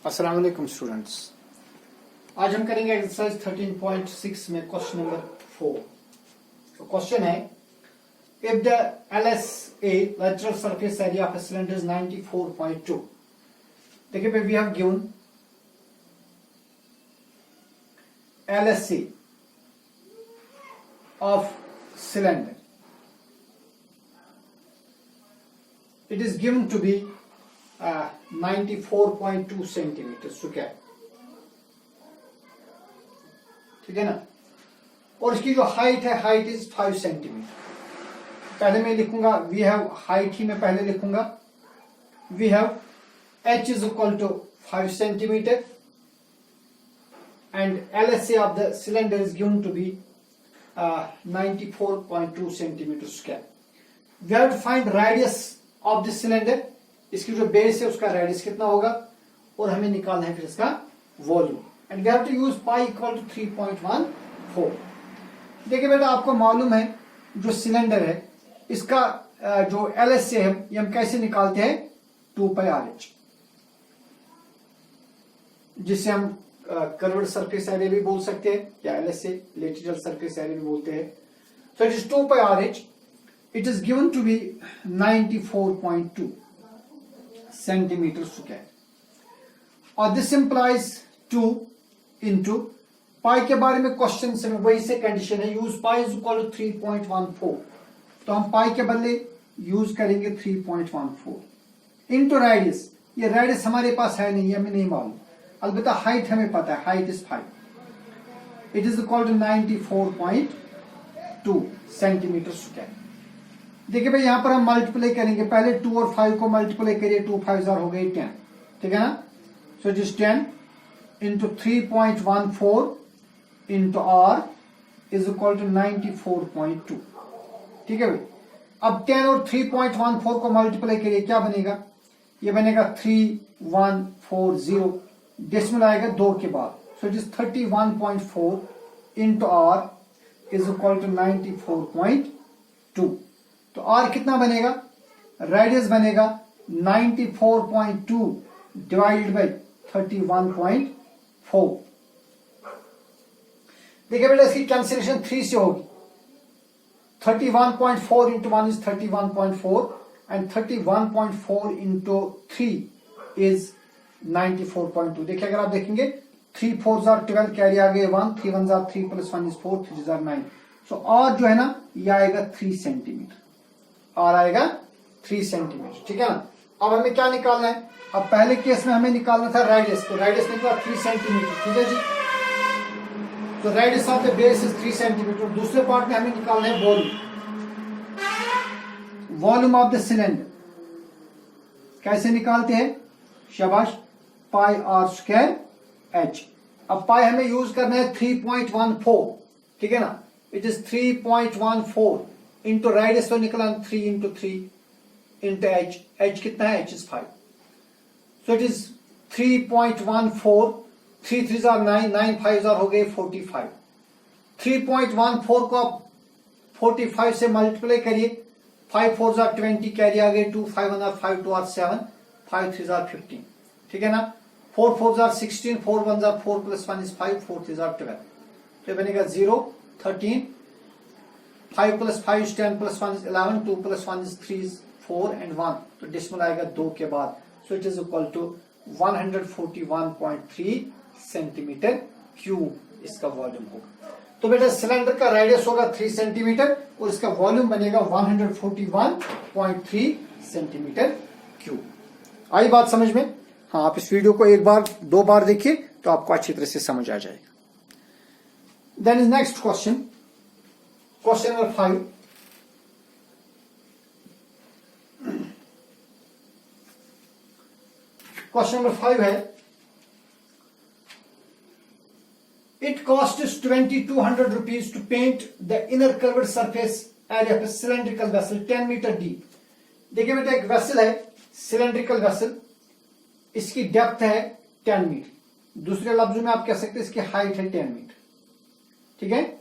अस्सलाम वालेकुम स्टूडेंट्स। आज हम करेंगे एक्सरसाइज 13.6 में क्वेश्चन नंबर 4। तो क्वेश्चन है if the LSA lateral surface area of a cylinder is 94.2। देखिए भाई we have given LSA of cylinder, it is given to be 94.2 centimetre square, ठीक है ना। और इसकी जो हाइट है, हाइट इज 5 सेंटीमीटर। पहले मैं लिखूंगा वी हैव, हाइट ही मैं पहले लिखूंगा we have h is equal to 5 centimetre and LSA of the cylinder is given to be 94.2 centimetre square. We have to find radius of the cylinder, इसकी जो base है उसका रेडियस कितना होगा, और हमें निकालना है फिर इसका volume. And we have to use pi equal to 3.14। देखिए बेटा आपको मालूम है जो सिलेंडर है इसका जो LSA है ये हम कैसे निकालते हैं, 2πRH, जिससे हम कर्व्ड सरफेस एरिया भी बोल सकते हैं या LSA लेटरल सरफेस एरिया भी बोलते हैं। So it is 2πRH, it is given to be 94.2 centimetre square, और दिस इंप्लाइज 2 इंटू पाई के बारे में क्वेश्चन से वही से कंडीशन है, use pi is equal to 3.14। तो हम पाई के बदले यूज करेंगे 3.14 इंटू रेडियस। ये रेडियस हमारे पास है नहीं, हमें नहीं मालूम, अलबत्ता हाइट हमें पता है, height is 5, it is equal to 94.2 centimetre square. देखिए भाई यहां पर हम मल्टीप्लाई करेंगे, पहले 2 और 5 को मल्टीप्लाई करिए, 2 5 हो गई 10, ठीक है ना। So it is 10 into 3.14 into R is equal to 94.2, ठीक है भाई। अब 10 और 3.14 को मल्टीप्लाई करिए, क्या बनेगा, ये बनेगा 3140, डेसिमल आएगा 2 के बाद। So it is 31.4 into R is equal to 94.2। तो R कितना बनेगा, रेडियस बनेगा 94.2 डिवाइडेड बाई 31.4। देखिए बेटा इसकी कैंसिलेशन 3 से होगी, 31.4 into 1 is 31.4 and 31.4 into 3 is 94.2। देखिए अगर आप देखेंगे 3 4 12 कैरी आ गए 1, 3 1 3 प्लस 1 इज 4, 3 9। सो R जो है ना ये आएगा 3 सेंटीमीटर, R आएगा 3 सेंटीमीटर, ठीक है ना। अब हमें क्या निकालना है, अब पहले केस में हमें निकालना था रेडियस, तो रेडियस निकला 3 सेंटीमीटर, ठीक है जी। तो radius of the base is 3 centimetre. दूसरे पार्ट में हमें निकालना है volume, volume of the cylinder. कैसे निकालते हैं, शाबाश, पाई R स्क्वायर H। अब पाई हमें यूज करना है 3.14, ठीक है ना। इट इज 3.14 इंटू रेडियस तो निकला 3 इंटू 3 इंटू H, H कितना है, H is 5। So it is 3.14, 3 3 9, 9 5 हो गए 45। 3.14 को आप 45 से मल्टीप्लाई करिए, 5 4 20 कैरी आ गए 2, 5 1 5 2 7, 5 3 15, ठीक है ना। 4 4 16, 4 1 4 प्लस 1 इज 5, 4 3 12। तो बनेगा 0 13, 5 plus 5 is 10 plus 1 is 11, 2 plus 1 is 3 is 4 and 1। तो डेसिमल आएगा 2 के बाद। So it is equal to 141.3 centimetre cube इसका वॉल्यूम होगा। तो बेटा सिलेंडर का रेडियस होगा 3 सेंटीमीटर और इसका वॉल्यूम बनेगा 141.3 सेंटीमीटर क्यूब। आई बात समझ में? हाँ, आप इस वीडियो को एक बार 2 बार देखिए तो आपको अच्छी तरह से समझ आ जाएगा। Then is next question, question number 5। Question number 5 है, it costs 2200 rupees to paint the inner curved surface area of cylindrical vessel 10 metre deep. देखिए बेटा एक वेसल है, सिलेंड्रिकल वेसल, इसकी डेप्थ है 10 मीटर, दूसरे लफ्जों में आप कह सकते हैं इसकी हाइट है 10 मीटर, ठीक है।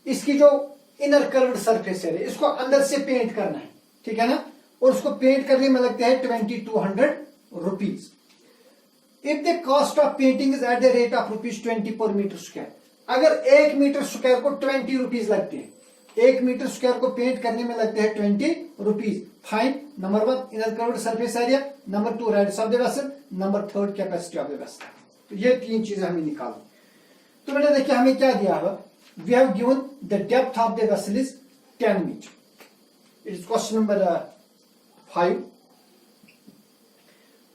इसकी जो इनर कर्व्ड सरफेस एरिया, इसको अंदर से पेंट करना है, ठीक है ना, और उसको पेंट करने में लगते हैं 2200 rupees. If the cost of painting is at the rate of ₹20 पर मीटर स्क्वायर, अगर 1 मीटर स्क्वायर को 20 रुपीज लगते हैं, 1 मीटर स्क्वायर को पेंट करने में लगते हैं 20 rupees, fine number 1 inner curved surface area, number 2 radius of the vessel, number 3 capacity of the vessel. तो ये 3 चीजें हमें निकालनी। तो बेटा देखिए हमें क्या दिया है, we have given the depth of the vessel is 10 metre, it is question number 5।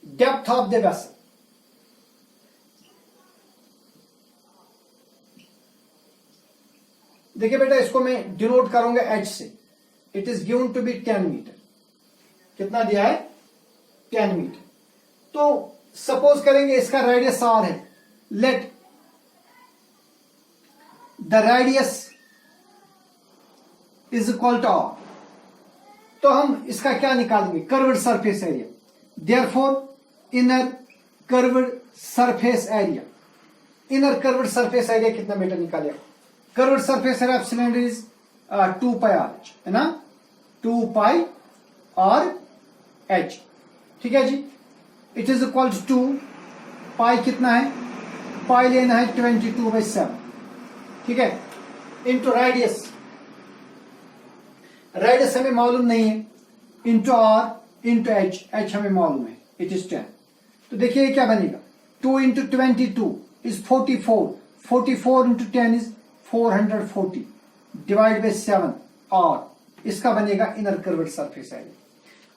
Depth of the vessel, देखिए बेटा इसको मैं डिनोट करूंगा एच से, it is given to be 10 metre. कितना दिया है? 10 मीटर। तो सपोज करेंगे इसका रेडियस आर है, let the radius is equal to R, तो हम इसका क्या निकालेंगे? Curved surface area. Therefore inner curved surface area, inner curved surface area कितना मीटर निकालेगा? Curved surface area of cylinder is 2 pi R H, है ना, 2 पाई आर एच, ठीक है जी। इट इज इक्वल टू पाई कितना है? पाई लेना है 22/7, ठीक है, इंटू रेडियस, रेडियस हमें मालूम नहीं है, into R into H, H हमें मालूम है, इट इज 10। तो देखिए क्या बनेगा, 2 into 22 is 44, 44 into 10 is 440 divide by 7 R, इसका बनेगा इनर कर्व्ड सरफेस एरिया।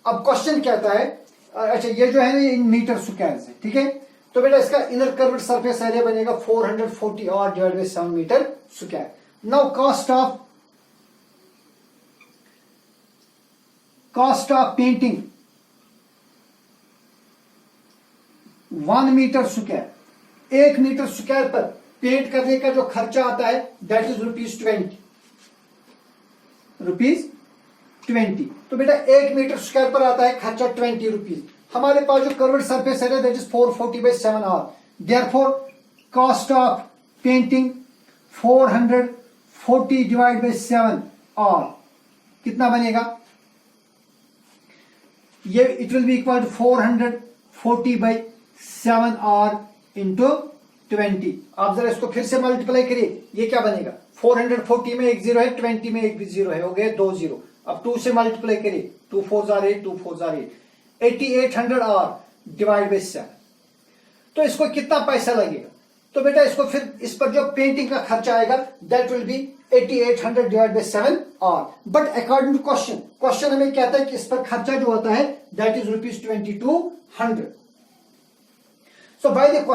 अब क्वेश्चन कहता है, अच्छा ये जो है ना ये मीटर स्क्वायर है, ठीक है, तो बेटा इसका इनर कर्व्ड सरफेस एरिया बनेगा 440 R divide by 7 metre square. Now cost of painting 1 metre square, 1 metre square पर पेंट करने का जो खर्चा आता है दैट इज ₹20। तो बेटा 1 मीटर स्क्वायर पर आता है खर्चा 20 रुपीज। हमारे पास जो curved surface area that is 440/7 R, therefore cost of painting 440 divide by 7 R कितना बनेगा? ये it will be equal to 440/7 R into 20। आप जरा इसको फिर से मल्टीप्लाई करिए, ये क्या बनेगा? 440 में एक जीरो है, 20 में एक भी जीरो है, हो गए 2 जीरो। अब 2 से मल्टीप्लाई करिए, 2 4 जार 8, 2 4 जार 8, 8800 आर डिवाइड बाई 7। तो इसको कितना पैसा लगेगा? तो बेटा इसको फिर इस पर जो पेंटिंग का खर्चा आएगा that will be 8800 divide by 7 r. But according to question हमें कहता है कि इस पर खर्चा जो होता है that is ₹2200। So by the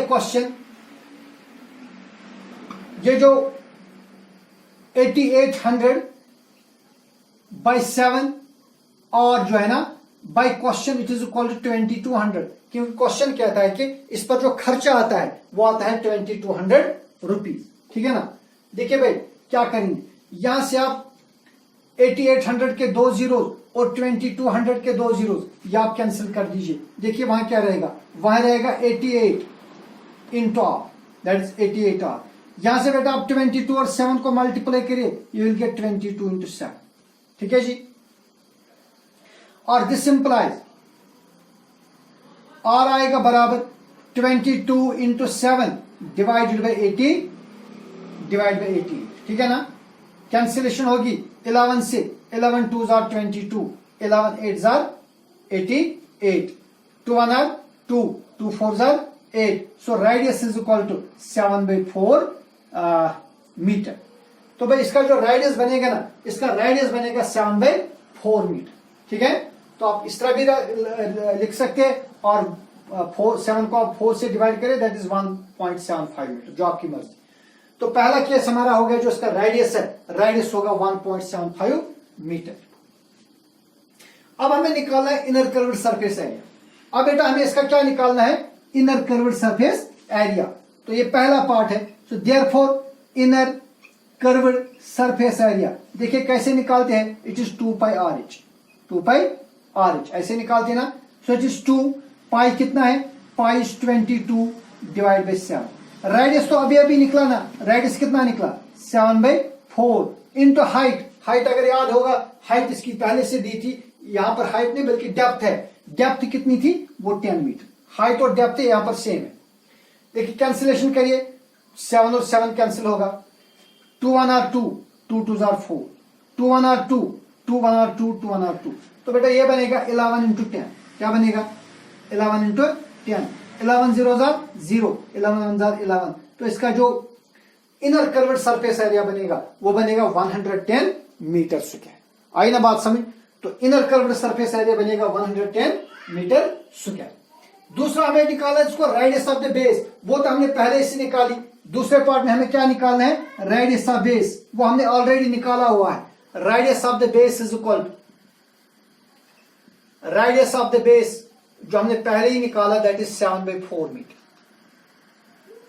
question ये जो 8800/7 और जो है ना by question it is equal to 2200, क्योंकि क्वेश्चन कहता है कि इस पर जो खर्चा आता है वो आता है 2200 रुपीज, ठीक है ना। देखिए भाई क्या करेंगे, यहां से आप 8800 के 2 जीरो और 2200 के 2 जीरो ये आप कैंसिल कर दीजिए। देखिए वहां क्या रहेगा, वहां रहेगा 88 into r that is 88 r. यहां से बेटा आप 22 और 7 को मल्टीप्लाई करिए, यू विल गेट 22 इंटू 7, ठीक है जी। और दिस इंप्लाइज आर आएगा बराबर 22 into 7 divided by 80 divide by 80, ठीक है ना। कैंसिलेशन होगी 11 से, 11 2 जार 22, 11 8 जार 88, 2 1 आर 2, 2 4 जार 8। So radius is equal to 7/4 metre. तो भाई इसका जो रेडियस बनेगा ना, इसका रेडियस बनेगा 7/4 मीटर, ठीक है। तो आप इस तरह भी लिख सकते हैं, और 7 को आप 4 से डिवाइड करें दैट इज 1.75 मीटर, जो आपकी मर्जी। तो पहला केस हमारा हो गया, जो इसका रेडियस है, रेडियस होगा 1.75 मीटर। अब हमें निकालना है इनर कर्व्ड सरफेस एरिया। अब बेटा हमें इसका क्या निकालना है? Inner curved surface area. तो ये पहला पार्ट है। So therefore inner curved surface area देखिए कैसे निकालते हैं, it is 2 pi R H, 2 pi R H ऐसे निकालते हैं ना। सो इट इज 2 पाई कितना है, pi is 22 divide by 7। Radius तो अभी अभी निकला ना, रेडियस कितना निकला 7/4 इंटू हाइट। हाइट अगर याद होगा, हाइट इसकी पहले से दी थी, यहां पर हाइट नहीं बल्कि डेप्थ है। डेप्थ कितनी थी? वो 10 मीटर। हाइट और डेप्थ यहां पर सेम है। देखिए कैंसिलेशन करिए, 7 और 7 कैंसिल होगा, 2 1 are 2, 2 2 are 4, 2 1 are 2, 2 1 are 2, 2 1 are 2। तो बेटा ये बनेगा 11 इंटू 10। क्या बनेगा? 11 इंटू 10। 11 0 0, 11 11। तो इसका जो इनर कर्व्ड सरफेस एरिया बनेगा वो बनेगा 110 मीटर स्क्वायर। आई ना बात समझ? तो इनर कर्व्ड सरफेस एरिया बनेगा 110 मीटर स्क्वायर। दूसरा हमें निकाला इसको रेडियस ऑफ द बेस, वो तो हमने पहले से निकाली। दूसरे पार्ट में हमें क्या निकालना है? रेडियस ऑफ बेस, वो हमने ऑलरेडी निकाला हुआ है। Radius of the base is equal radius of the base जो हमने पहले ही निकाला दैट इज 7/4 मीटर।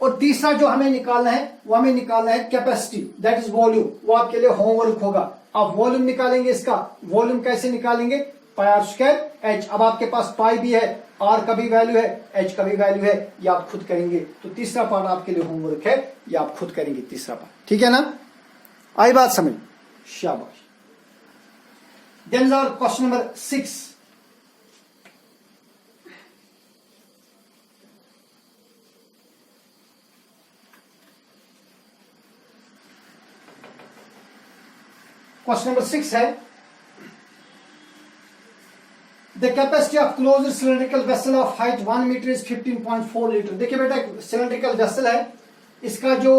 और तीसरा जो हमें निकालना है वो हमें निकालना है कैपेसिटी दैट इज वॉल्यूम। वो आपके लिए होमवर्क होगा। आप वॉल्यूम निकालेंगे। इसका वॉल्यूम कैसे निकालेंगे? पाई आर स्क्वायर एच। अब आपके पास पाई भी है, आर का भी वैल्यू है, एच का भी वैल्यू है, ये आप खुद करेंगे। तो तीसरा पार्ट आपके लिए होमवर्क है, ये आप खुद करेंगे तीसरा पार्ट। ठीक है ना? आई बात समझ? शाबाश। Then is our question number 6। Question number 6 है the capacity of closed cylindrical vessel of height 1 metre is 15.4 litre. देखिए बेटा सिलेंड्रिकल वेसल है, इसका जो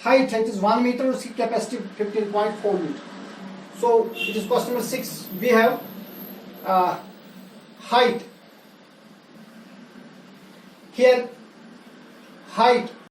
हाइट है इट इज 1 मीटर, उसकी capacity 15.4 litre. So it is question number 6। We have height here, height